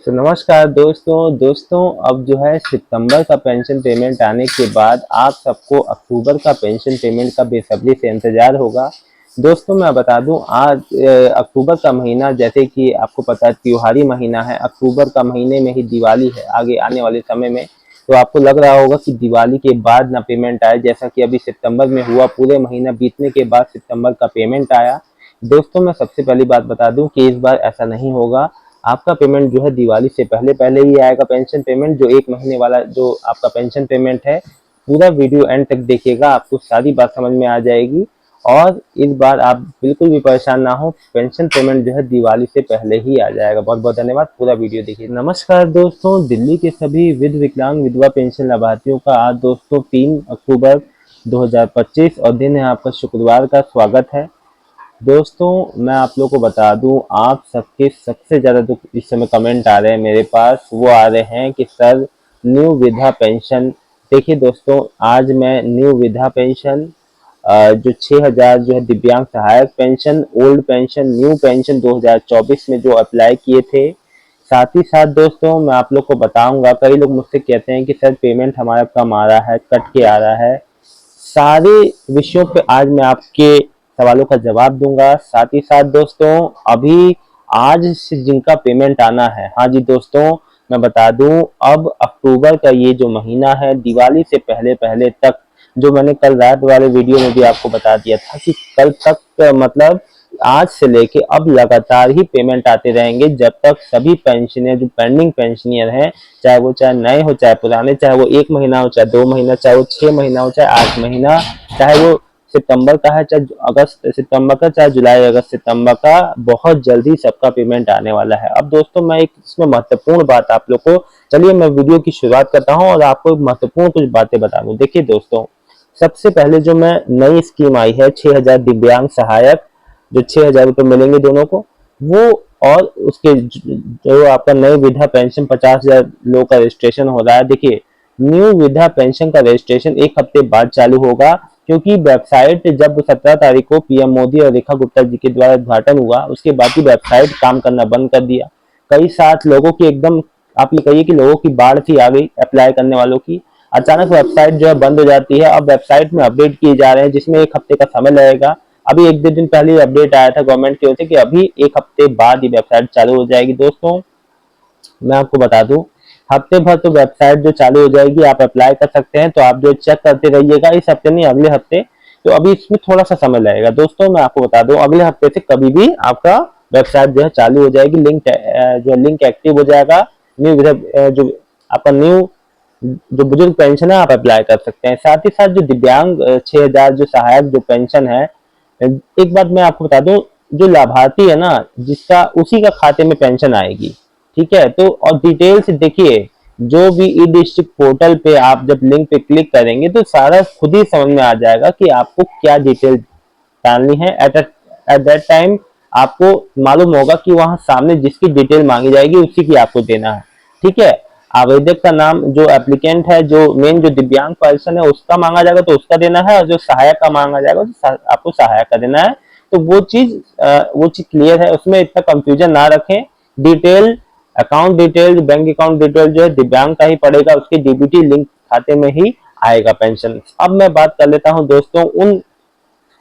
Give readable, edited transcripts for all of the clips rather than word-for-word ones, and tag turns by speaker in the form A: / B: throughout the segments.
A: नमस्कार दोस्तों अब जो है सितंबर का पेंशन पेमेंट आने के बाद आप सबको अक्टूबर का पेंशन पेमेंट का बेसब्री से इंतजार होगा। दोस्तों मैं बता दूं आज अक्टूबर का महीना जैसे कि आपको पता है त्योहारी महीना है। अक्टूबर का महीने में ही दिवाली है आगे आने वाले समय में। तो आपको लग रहा होगा कि दिवाली के बाद ना पेमेंट आए, जैसा कि अभी सितंबर में हुआ। पूरे महीना बीतने के बाद सितंबर का पेमेंट आया। दोस्तों मैं सबसे पहली बात बता दूं कि इस बार ऐसा नहीं होगा। आपका पेमेंट जो है दिवाली से पहले पहले ही आएगा। पेंशन पेमेंट जो 1 महीने वाला जो आपका पेंशन पेमेंट है, पूरा वीडियो एंड तक देखिएगा, आपको सारी बात समझ में आ जाएगी। और इस बार आप बिल्कुल भी परेशान ना हो, पेंशन पेमेंट जो है दिवाली से पहले ही आ जाएगा। बहुत बहुत धन्यवाद, पूरा वीडियो देखिए। नमस्कार दोस्तों, दिल्ली के सभी विकलांग विधवा पेंशन लाभार्थियों का आज दोस्तों 3 अक्टूबर 2025 और दिन है आपका शुक्रवार का स्वागत है। दोस्तों मैं आप लोगों को बता दूं, आप सबके सबसे ज़्यादा जो इस समय कमेंट आ रहे हैं मेरे पास, वो आ रहे हैं कि सर न्यू विधा पेंशन। देखिए दोस्तों, आज मैं न्यू विधा पेंशन जो 6000 जो है दिव्यांग सहायक pension, old pension, new pension 2024 में जो अप्लाई किए थे, साथ ही साथ दोस्तों मैं आप लोग को बताऊंगा। कई लोग मुझसे कहते हैं कि सर पेमेंट हमारा कम आ रहा है, कट के आ रहा है। सारे विषयों पे आज मैं आपके सवालों का जवाब दूंगा। साथ ही साथ दोस्तों अभी आज से जिनका पेमेंट आना है, हाँ जी दोस्तों मैं बता दूं, अब अक्टूबर का ये जो महीना है दिवाली से पहले पहले तक, जो मैंने कल रात वाले वीडियो में भी आपको बता दिया था कि कल तक मतलब आज से लेके अब लगातार ही पेमेंट आते रहेंगे जब तक सभी पेंशनर जो पेंडिंग पेंशनियर हैं, चाहे नए हो चाहे पुराने, चाहे वो 1 महीना हो चाहे 2 महीना, चाहे वो 6 महीना हो चाहे 8 महीना, चाहे वो सितंबर का है चाहे अगस्त सितंबर का, चाहे जुलाई अगस्त सितंबर का, बहुत जल्दी सबका पेमेंट आने वाला है। अब दोस्तों मैं एक इसमें महत्वपूर्ण बात आप लोग को, चलिए मैं वीडियो की शुरुआत करता हूं और आपको महत्वपूर्ण कुछ बातें बता दूं। देखिए दोस्तों, सबसे पहले जो मैं नई स्कीम आई है 6000 दिव्यांग सहायक, जो 6000 रुपये मिलेंगे दोनों को, वो और उसके जो आपका नई विधा पेंशन 50,000 लोग का रजिस्ट्रेशन हो रहा है। देखिए न्यू विधा पेंशन का रजिस्ट्रेशन 1 हफ्ते बाद चालू होगा, क्योंकि वेबसाइट जब 17 तारीख को पीएम मोदी और रेखा गुप्ता जी के द्वारा उद्घाटन हुआ, उसके बाद ही वेबसाइट काम करना बंद कर दिया। कई साथ लोगों की एकदम, आप ये कहिए कि लोगों की बाढ़ सी आ गई अप्लाई करने वालों की। अचानक वेबसाइट जो है बंद हो जाती है। अब वेबसाइट में अपडेट किए जा रहे हैं, जिसमें 1 हफ्ते का समय लगेगा। अभी 1-2 दिन पहले अपडेट आया था गवर्नमेंट की ओर से कि अभी 1 हफ्ते बाद ही वेबसाइट चालू हो जाएगी। दोस्तों मैं आपको बता दूं, हफ्ते भर तो वेबसाइट जो चालू हो जाएगी, आप अप्लाई कर सकते हैं। तो आप जो चेक करते रहिएगा, इस हफ्ते नहीं अगले हफ्ते। तो अभी इसमें थोड़ा सा समय लगेगा। दोस्तों मैं आपको बता दूं, अगले हफ्ते से कभी भी आपका वेबसाइट जो है चालू हो जाएगी, लिंक एक्टिव हो जाएगा। न्यू जो आपका न्यू जो बुजुर्ग पेंशन है आप अप्लाई कर सकते हैं। साथ ही साथ जो दिव्यांग 6000 जो सहायक जो पेंशन है, एक बात मैं आपको बता दूं, जो लाभार्थी है ना जिसका, उसी का खाते में पेंशन आएगी। ठीक है, तो और डिटेल से देखिए, जो भी ई डिस्ट्रिक्ट पोर्टल पे आप जब लिंक पे क्लिक करेंगे तो सारा खुद ही समझ में आ जाएगा कि आपको क्या डिटेल डालनी है। एट दैट टाइम आपको मालूम होगा कि वहां सामने जिसकी डिटेल मांगी जाएगी उसी की आपको देना है। ठीक है, आवेदक का नाम, जो एप्लीकेंट है, जो मेन जो दिव्यांग पर्सन है उसका मांगा जाएगा तो उसका देना है, और जो सहायक का मांगा जाएगा तो आपको सहायक का देना है। तो वो चीज क्लियर है, उसमें इतना कंफ्यूजन ना रखें। Detail, account detail, bank account detail जो है दिव्यांग का ही पड़ेगा, उसके डीबीटी लिंक खाते में ही आएगा पेंशन। अब मैं बात कर लेता हूं दोस्तों उन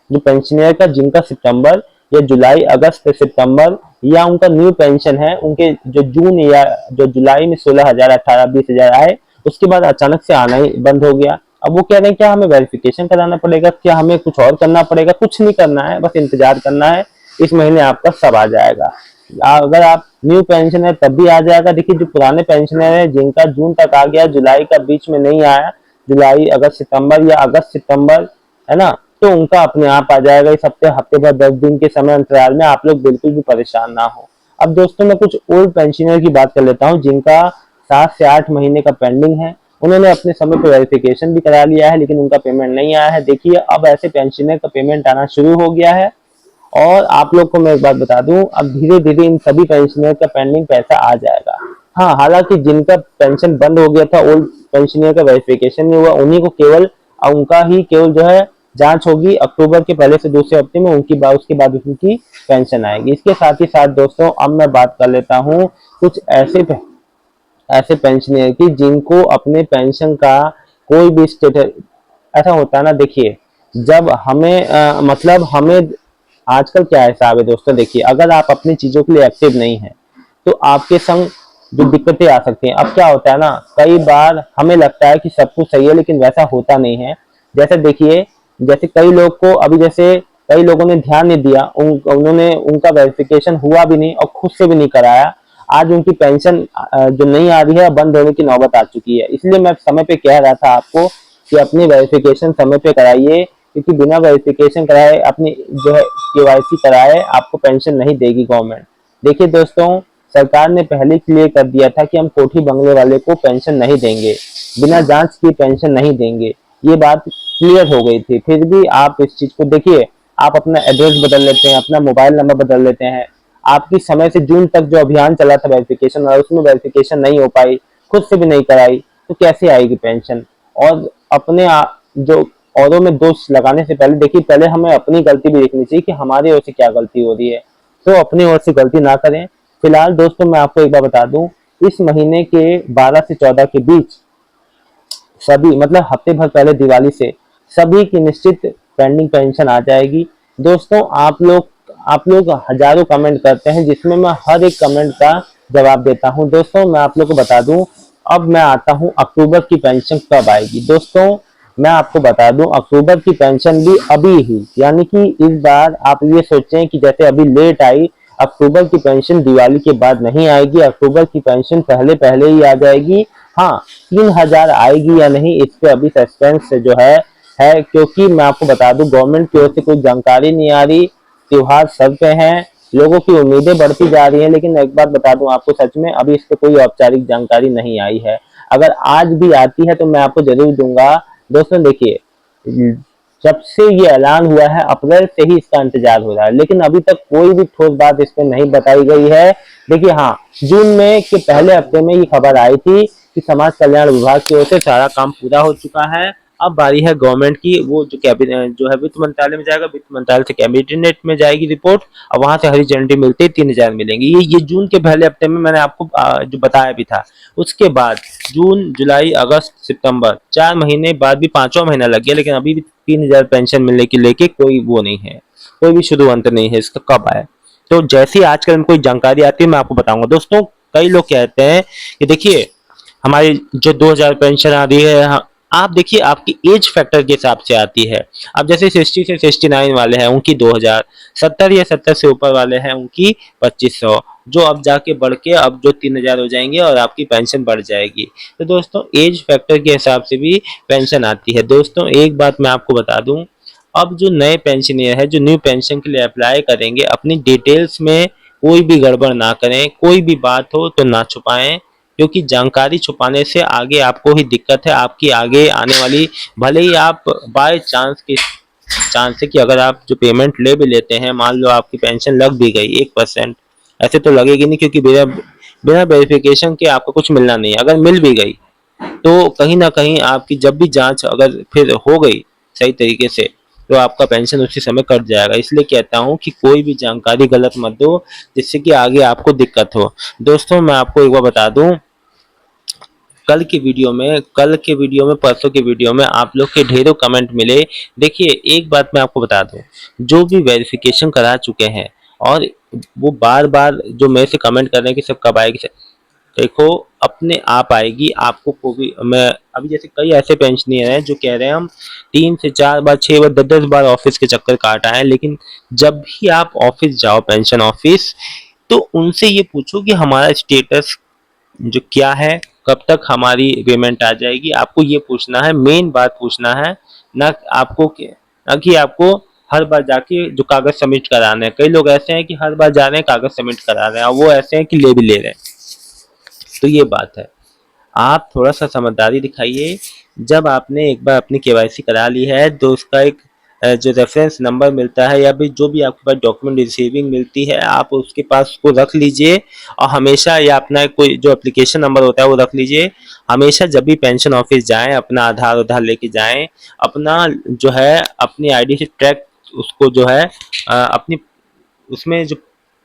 A: जो पेंशनर का जिनका सितंबर या जुलाई अगस्त सितंबर या उनका न्यू पेंशन है, उनके जो जून या जो जुलाई में 16,000 18 20,000 आए, उसके बाद अचानक से आना ही बंद हो गया। अब वो कह रहे हैं क्या हमें वेरिफिकेशन कराना पड़ेगा, क्या हमें कुछ और करना पड़ेगा? कुछ नहीं करना है, बस इंतजार करना है। इस महीने आपका सब आ जाएगा। अगर आप न्यू पेंशन है तब भी आ जाएगा। देखिए जो पुराने पेंशनर है जिनका जून तक आ गया, जुलाई का बीच में नहीं आया, जुलाई अगस्त सितंबर या अगस्त सितंबर, है ना, तो उनका अपने आप आ जाएगा इस हफ्ते। हफ्ते भर 10 दिन के समय अंतराल में, आप लोग बिल्कुल भी परेशान ना हो। अब दोस्तों मैं कुछ ओल्ड पेंशनर की बात कर लेता हूँ जिनका 7 से 8 महीने का पेंडिंग है। उन्होंने अपने समय पर वेरिफिकेशन भी करा लिया है लेकिन उनका पेमेंट नहीं आया है। देखिए अब ऐसे पेंशनर का पेमेंट आना शुरू हो गया है। और आप लोग को मैं एक बात बता दूं, अब धीरे धीरे इन सभी पेंशनर का पेंडिंग पैसा आ जाएगा। हाँ, हालांकि जिनका पेंशन बंद हो गया था, ओल्ड पेंशनर का वेरिफिकेशन नहीं हुआ, उन्हीं को केवल उनका ही केवल जो है जांच होगी अक्टूबर के पहले से दूसरे हफ्ते में, उसके बाद उनकी पेंशन आएगी। इसके साथ ही साथ दोस्तों अब मैं बात कर लेता हूँ कुछ ऐसे ऐसे पेंशनर की जिनको अपने पेंशन का कोई भी स्टेटस, ऐसा होता है ना, देखिए जब हमें मतलब हमें आजकल क्या हिसाब है दोस्तों, देखिए अगर आप अपनी चीजों के लिए एक्टिव नहीं है तो आपके संग जो दिक्कतें आ सकती हैं। अब क्या होता है ना, कई बार हमें लगता है कि सब कुछ सही है लेकिन वैसा होता नहीं है। जैसे देखिए, जैसे कई लोग को अभी, जैसे कई लोगों ने ध्यान नहीं दिया, उन्होंने उनका वेरिफिकेशन हुआ भी नहीं और खुद से भी नहीं कराया। आज उनकी पेंशन जो नहीं आ रही है, बंद होने की नौबत आ चुकी है। इसलिए मैं समय पे कह रहा था आपको कि अपनी वेरिफिकेशन समय पे कराइए, क्योंकि बिना वेरिफिकेशन कराए, अपनी जो है केवाईसी कराए, आपको पेंशन नहीं देगी गवर्नमेंट। देखिए दोस्तों, सरकार ने पहले क्लियर कर दिया था कि हम कोठी बंगले वाले को पेंशन नहीं देंगे, बिना जांच की पेंशन नहीं देंगे, ये बात क्लियर हो गई थी। फिर भी आप इस चीज को देखिए, आप अपना एड्रेस बदल लेते हैं, अपना मोबाइल नंबर बदल लेते हैं। आपकी समय से जून तक जो अभियान चला था वेरिफिकेशन वाला, उसमें वेरिफिकेशन नहीं हो पाई, खुद से भी नहीं कराई, तो कैसे आएगी पेंशन। और अपने जो औरों में दोष लगाने से पहले देखिए, पहले हमें अपनी गलती भी देखनी चाहिए कि हमारी ओर से क्या गलती हो रही है, तो अपनी ओर से गलती ना करें। फिलहाल दोस्तों मैं आपको एक बार बता दूं, इस महीने के 12 से 14 के बीच सभी, मतलब हफ्ते भर पहले दिवाली से सभी की निश्चित पेंडिंग पेंशन आ जाएगी। दोस्तों आप लोग हजारों कमेंट करते हैं, जिसमें मैं हर एक कमेंट का जवाब देता हूं। दोस्तों मैं आप लोग को बता दूं, अब मैं आता हूं अक्टूबर की पेंशन कब आएगी। दोस्तों मैं आपको बता दूं, अक्टूबर की पेंशन भी अभी ही, यानी कि इस बार आप ये सोचें कि जैसे अभी लेट आई, अक्टूबर की पेंशन दिवाली के बाद नहीं आएगी, अक्टूबर की पेंशन पहले पहले ही आ जाएगी। हाँ, 3,000 आएगी या नहीं, इस पे अभी सस्पेंस जो है, क्योंकि मैं आपको बता दूं, गवर्नमेंट की ओर से कोई जानकारी नहीं आ रही। त्योहार सर पे हैं, लोगों की उम्मीदें बढ़ती जा रही हैं, लेकिन एक बात बता दूं आपको, सच में अभी इस पे कोई औपचारिक जानकारी नहीं आई है। अगर आज भी आती है तो मैं आपको जरूर दूंगा। दोस्तों देखिए, जब से ये ऐलान हुआ है अप्रैल से ही इसका इंतजार हो रहा है, लेकिन अभी तक कोई भी ठोस बात इस पे नहीं बताई गई है। देखिए हाँ, जून में के पहले हफ्ते में ये खबर आई थी कि समाज कल्याण विभाग की ओर से सारा काम पूरा हो चुका है। अब बारी है गवर्नमेंट की, वो जो कैबिनेट जो है वित्त मंत्रालय में जाएगा, वित्त मंत्रालय से कैबिनेट में जाएगी रिपोर्ट, और वहां से हरी झंडी मिलते ही 3,000 मिलेंगे। ये जून के पहले हफ्ते में मैंने आपको जो बताया भी था। उसके बाद जून, जुलाई, अगस्त, सितंबर, 4 महीने बाद भी 5वां महीना लग गया, लेकिन अभी भी 3,000 पेंशन मिलने की लेके कोई वो नहीं है, कोई भी शुरू अंत नहीं है इसका कब आए। तो जैसे ही आजकल में कोई जानकारी आती है मैं आपको बताऊंगा। दोस्तों कई लोग कहते हैं कि देखिए हमारी जो 2,000 पेंशन आ रही है, आप देखिए आपकी एज फैक्टर के हिसाब से आती है। अब जैसे 60 से 69 वाले हैं उनकी 2,000, 70 या 70 से ऊपर वाले हैं उनकी 2,500, जो अब जाके बढ़ के अब जो 3,000 हो जाएंगे और आपकी पेंशन बढ़ जाएगी। तो दोस्तों एज फैक्टर के हिसाब से भी पेंशन आती है। दोस्तों एक बात मैं आपको बता दूं, अब जो नए पेंशनियर है, जो न्यू पेंशन के लिए अप्लाई करेंगे, अपनी डिटेल्स में कोई भी गड़बड़ ना करें, कोई भी बात हो तो ना छुपाएं, क्योंकि जानकारी छुपाने से आगे आपको ही दिक्कत है। आपकी आगे आने वाली, भले ही आप बाय चांस है कि अगर आप जो पेमेंट ले भी लेते हैं, मान लो आपकी पेंशन लग भी गई 1%, ऐसे तो लगेगी नहीं, क्योंकि बिना बिना वेरिफिकेशन के आपको कुछ मिलना नहीं है। अगर मिल भी गई तो कहीं ना कहीं आपकी जब भी जांच अगर फिर हो गई सही तरीके से, तो आपका पेंशन उसी समय कट जाएगा। इसलिए कहता हूं कि कोई भी जानकारी गलत मत दो, जिससे कि आगे आपको दिक्कत हो। दोस्तों मैं आपको एक बार बता दूं, कल के वीडियो में परसों के वीडियो में आप लोग के ढेरों कमेंट मिले। देखिए एक बात मैं आपको बता दूं, जो भी वेरिफिकेशन करा चुके हैं और वो बार बार जो मेरे से कमेंट कर रहे हैं कि सब कब आएगी, देखो अपने आप आएगी। आपको को भी, मैं अभी जैसे कई ऐसे पेंशनर हैं जो कह रहे हैं हम 3 से 4 बार, 6 बार, 10-10 बार ऑफिस के चक्कर काट आए हैं, लेकिन जब भी आप ऑफिस जाओ पेंशन ऑफिस, तो उनसे ये पूछो कि हमारा स्टेटस जो क्या है, कब तक हमारी पेमेंट आ जाएगी। आपको ये पूछना है, मेन बात पूछना है, ना कि आपको हर बार जाके जो कागज सबमिट कराने हैं। कई लोग ऐसे हैं कि हर बार जा रहे हैं कागज सबमिट करा रहे हैं, और वो ऐसे हैं कि ले भी ले रहे हैं। तो ये बात है, आप थोड़ा सा समझदारी दिखाइए। जब आपने एक बार अपनी केवाईसी करा ली है तो उसका एक जो रेफरेंस नंबर मिलता है, या भी जो भी आपके पास डॉक्यूमेंट रिसीविंग मिलती है, आप उसके पास उसको रख लीजिए। और हमेशा, या अपना कोई जो एप्लीकेशन नंबर होता है वो रख लीजिए। हमेशा जब भी पेंशन ऑफिस जाएं, अपना आधार उधार लेके जाएं, अपना जो है अपनी आईडी से ट्रैक, उसको जो है अपनी उसमें जो,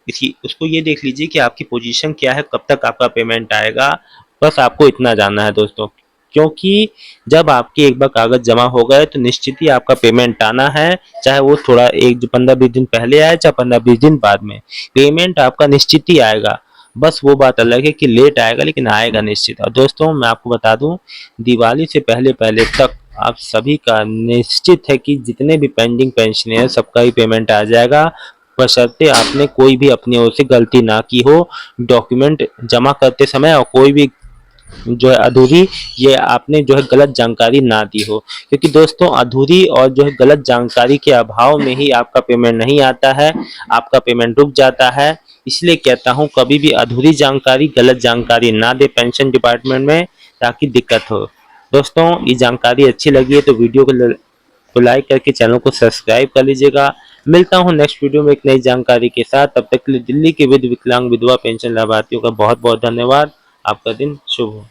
A: इसकी उसको ये देख लीजिए कि आपकी पोजीशन क्या है, कब तक आपका पेमेंट आएगा। बस आपको इतना जानना है दोस्तों, क्योंकि जब आपके एक बार कागज जमा हो गए तो निश्चित ही आपका पेमेंट आना है, चाहे वो थोड़ा एक 15-20 दिन पहले आए चाहे 15-20 दिन बाद में, पेमेंट आपका निश्चित ही आएगा। बस वो बात अलग है कि लेट आएगा, लेकिन आएगा निश्चित। और दोस्तों मैं आपको बता दूं, दिवाली से पहले पहले तक आप सभी का निश्चित है कि जितने भी पेंडिंग पेंशन है सबका ही पेमेंट आ जाएगा, बशर्ते आपने कोई भी अपनी ओर से गलती ना की हो डॉक्यूमेंट जमा करते समय, और कोई भी जो है अधूरी, ये आपने जो है गलत जानकारी ना दी हो। क्योंकि दोस्तों अधूरी और जो है गलत जानकारी के अभाव में ही आपका पेमेंट नहीं आता है, आपका पेमेंट रुक जाता है। इसलिए कहता हूँ कभी भी अधूरी जानकारी, गलत जानकारी ना दे पेंशन डिपार्टमेंट में, ताकि दिक्कत हो। दोस्तों ये जानकारी अच्छी लगी है तो वीडियो को लाइक करके चैनल को सब्सक्राइब कर लीजिएगा। मिलता हूँ नेक्स्ट वीडियो में एक नई जानकारी के साथ। तब तक के लिए दिल्ली के विधवा पेंशन लाभार्थियों का बहुत बहुत धन्यवाद। आपका दिन शुभ हो।